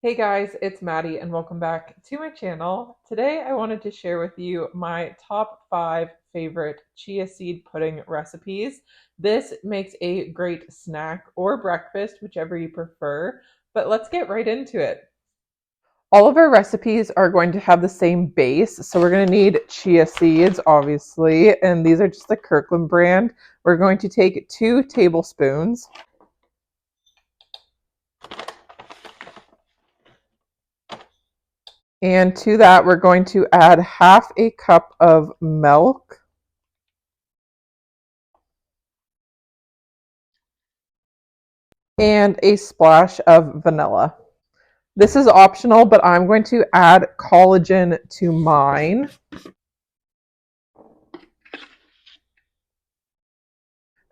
Hey guys, it's Maddie and welcome back to my channel. Today I wanted to share with you my top 5 favorite chia seed pudding recipes. This makes a great snack or breakfast, whichever you prefer, but let's get right into it. All of our recipes are going to have the same base, so we're going to need chia seeds, obviously, and these are just the Kirkland brand. We're going to take 2 tablespoons. And to that, we're going to add half a cup of milk. And a splash of vanilla. This is optional, but I'm going to add collagen to mine.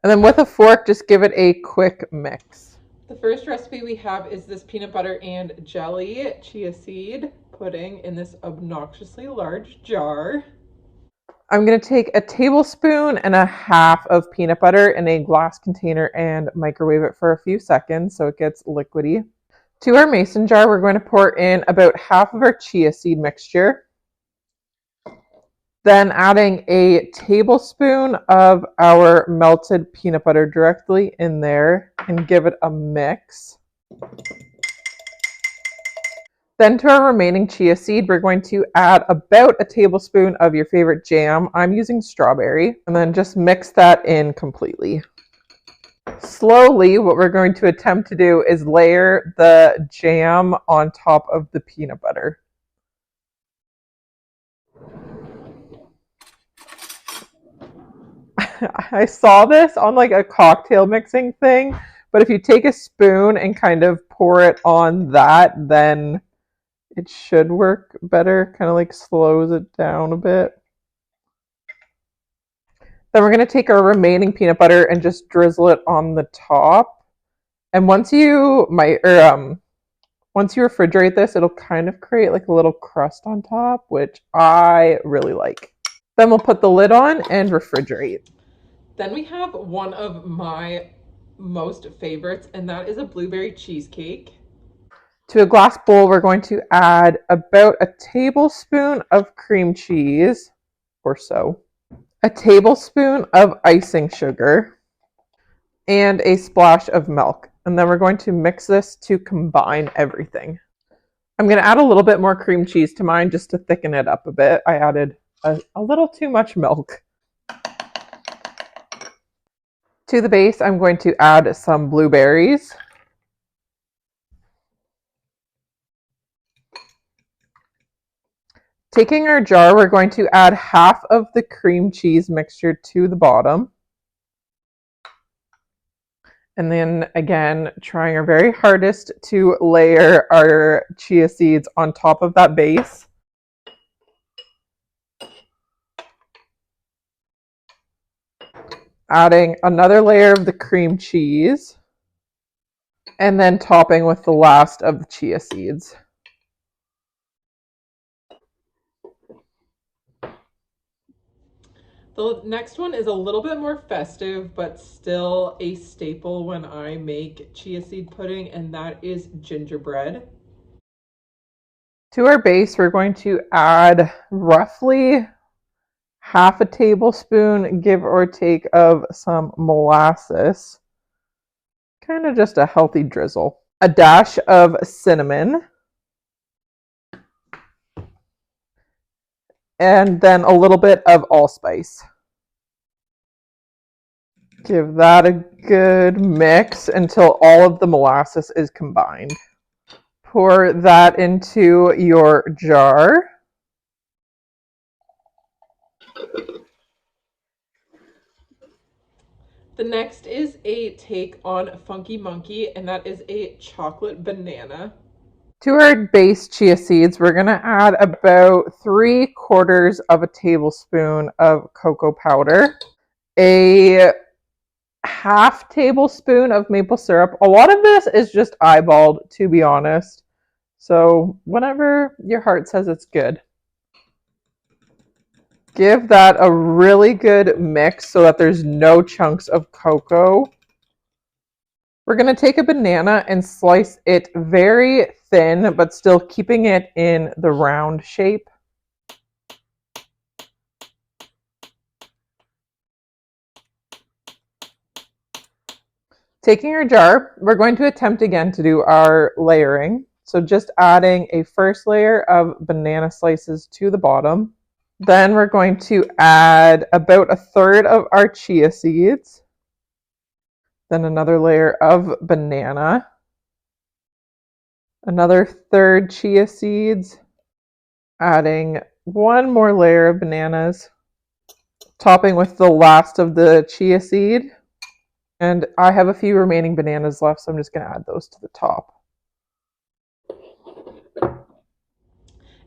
And then with a fork, just give it a quick mix. The first recipe we have is this peanut butter and jelly chia seed pudding in this obnoxiously large jar. I'm going to take a tablespoon and a half of peanut butter in a glass container and microwave it for a few seconds so it gets liquidy. To our mason jar, we're going to pour in about half of our chia seed mixture. Then adding a tablespoon of our melted peanut butter directly in there and give it a mix. Then to our remaining chia seed, we're going to add about a tablespoon of your favorite jam. I'm using strawberry, and then just mix that in completely. Slowly, what we're going to attempt to do is layer the jam on top of the peanut butter. I saw this on like a cocktail mixing thing, but if you take a spoon and kind of pour it on that, then it should work better. Kind of like slows it down a bit. Then we're going to take our remaining peanut butter and just drizzle it on the top. And once you refrigerate this, it'll kind of create like a little crust on top, which I really like. Then we'll put the lid on and refrigerate. Then we have one of my most favorites, and that is a blueberry cheesecake. To a glass bowl, we're going to add about a tablespoon of cream cheese or so, a tablespoon of icing sugar, and a splash of milk. And then we're going to mix this to combine everything. I'm going to add a little bit more cream cheese to mine just to thicken it up a bit. I added a little too much milk. To the base, I'm going to add some blueberries. Taking our jar, we're going to add half of the cream cheese mixture to the bottom. And then again, trying our very hardest to layer our chia seeds on top of that base. Adding another layer of the cream cheese. And then topping with the last of the chia seeds. The next one is a little bit more festive, but still a staple when I make chia seed pudding, and that is gingerbread. To our base, we're going to add roughly half a tablespoon, give or take, of some molasses. Kind of just a healthy drizzle. A dash of cinnamon. And then a little bit of allspice. Give that a good mix until all of the molasses is combined. Pour that into your jar. The next is a take on Funky Monkey, and that is a chocolate banana. To our base chia seeds, we're going to add about 3/4 of a tablespoon of cocoa powder, a half tablespoon of maple syrup. A lot of this is just eyeballed, to be honest. So whenever your heart says it's good. Give that a really good mix so that there's no chunks of cocoa. We're going to take a banana and slice it very thin, but still keeping it in the round shape. Taking our jar, we're going to attempt again to do our layering. So just adding a first layer of banana slices to the bottom. Then we're going to add about a third of our chia seeds. Then another layer of banana. Another third chia seeds. Adding one more layer of bananas. Topping with the last of the chia seed. And I have a few remaining bananas left, so I'm just going to add those to the top.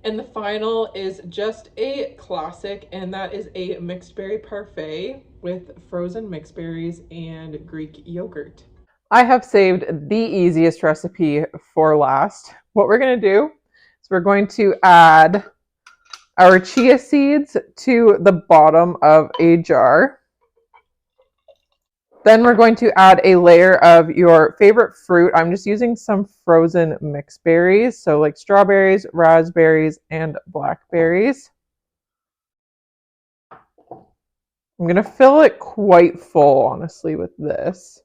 And the final is just a classic, and that is a mixed berry parfait with frozen mixed berries and Greek yogurt. I have saved the easiest recipe for last. What we're going to do is we're going to add our chia seeds to the bottom of a jar. Then we're going to add a layer of your favorite fruit. I'm just using some frozen mixed berries, so like strawberries, raspberries, and blackberries. I'm going to fill it quite full, honestly, with this.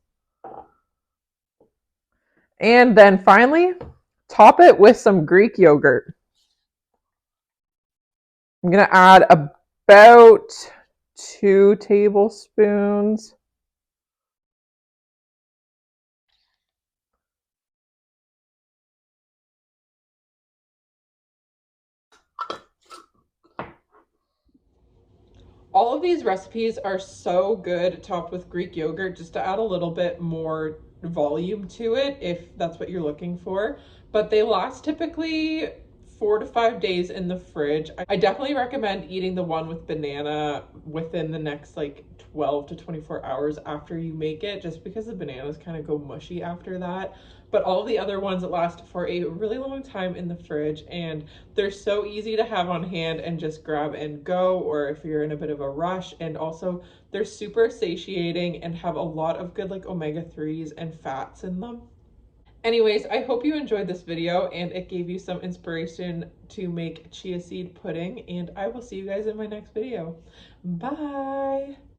And then finally, top it with some Greek yogurt. I'm going to add about 2 tablespoons. All of these recipes are so good topped with Greek yogurt, just to add a little bit more volume to it if that's what you're looking for. But they last typically 4 to 5 days in the fridge. I definitely recommend eating the one with banana within the next like 12 to 24 hours after you make it, just because the bananas kind of go mushy after that. But all the other ones last for a really long time in the fridge, and they're so easy to have on hand and just grab and go, or if you're in a bit of a rush. And also they're super satiating and have a lot of good like omega-3s and fats in them. Anyways, I hope you enjoyed this video and it gave you some inspiration to make chia seed pudding, and I will see you guys in my next video. Bye!